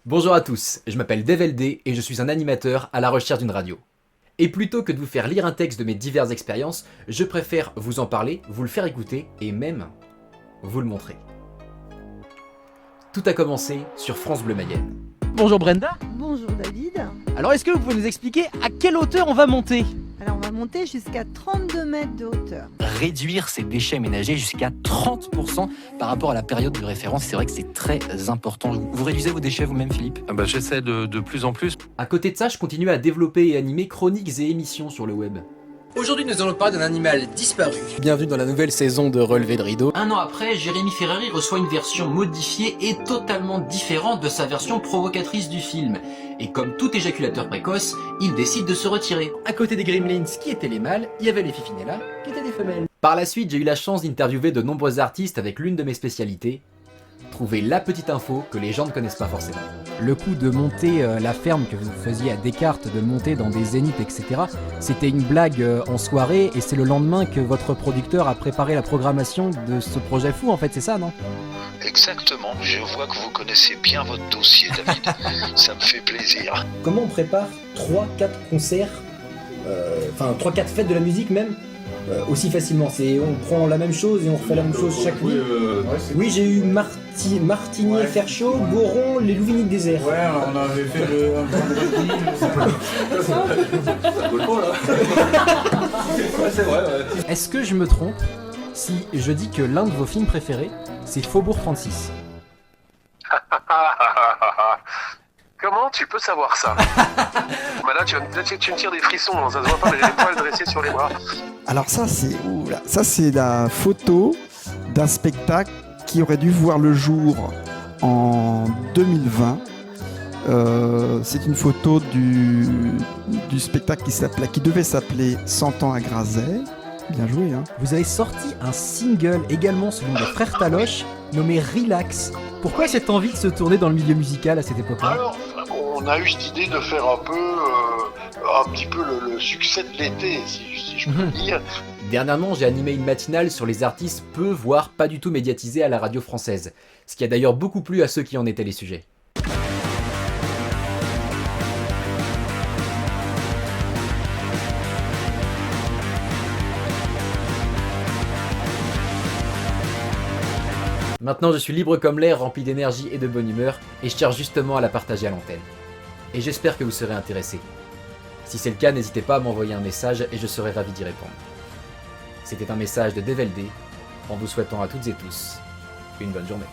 Bonjour à tous, je m'appelle DevLD et je suis un animateur à la recherche d'une radio. Et plutôt que de vous faire lire un texte de mes diverses expériences, je préfère vous en parler, vous le faire écouter et même vous le montrer. Tout a commencé sur France Bleu Mayenne. Bonjour Brenda. Bonjour David. Alors est-ce que vous pouvez nous expliquer à quelle hauteur on va monter? Alors on va monter jusqu'à 32 mètres de hauteur. Réduire ses déchets ménagers jusqu'à 30% par rapport à la période de référence, c'est vrai que c'est très important. Vous réduisez vos déchets vous-même, Philippe? J'essaie de plus en plus. À côté de ça, je continue à développer et animer chroniques et émissions sur le web. Aujourd'hui, nous allons parler d'un animal disparu. Bienvenue dans la nouvelle saison de Relevé de Rideau. Un an après, Jérémy Ferrari reçoit une version modifiée et totalement différente de sa version provocatrice du film. Et comme tout éjaculateur précoce, il décide de se retirer. À côté des Gremlins qui étaient les mâles, il y avait les Fifinella qui étaient des femelles. Par la suite, j'ai eu la chance d'interviewer de nombreux artistes avec l'une de mes spécialités, trouver la petite info que les gens ne connaissent pas forcément. Le coup de monter la ferme que vous faisiez à Descartes, de monter dans des zéniths, etc., c'était une blague en soirée et c'est le lendemain que votre producteur a préparé la programmation de ce projet fou, en fait, c'est ça, non? Exactement, je vois que vous connaissez bien votre dossier, David. Ça me fait plaisir. Comment on prépare 3-4 concerts, 3-4 fêtes de la musique même, aussi facilement? On prend la même chose et on refait la même chose chaque nuit. Oui, j'ai eu Martigny, Faire Chaud, Boron, les Louvigny de désert. Ouais, on avait fait un vendredi, C'est vrai, Est-ce que je me trompe si je dis que l'un de vos films préférés, c'est Faubourg 36? Comment tu peux savoir ça? Là, tu me tires des frissons, ça se voit pas, mais j'ai les poils dressés sur les bras. Alors ça c'est la photo d'un spectacle qui aurait dû voir le jour en 2020. C'est une photo du spectacle qui devait s'appeler 100 ans à Grazet. Bien joué, hein. Vous avez sorti un single également sous le nom de Frères Taloche, nommé Relax. Pourquoi cette envie de se tourner dans le milieu musical à cette époque-là? Alors, on a eu cette idée de faire un petit peu le succès de l'été, si je peux dire. Dernièrement, j'ai animé une matinale sur les artistes peu, voire pas du tout médiatisés à la radio française, ce qui a d'ailleurs beaucoup plu à ceux qui en étaient les sujets. Maintenant, je suis libre comme l'air, rempli d'énergie et de bonne humeur, et je cherche justement à la partager à l'antenne. Et j'espère que vous serez intéressés. Si c'est le cas, n'hésitez pas à m'envoyer un message et je serai ravi d'y répondre. C'était un message de DevLD, en vous souhaitant à toutes et tous une bonne journée.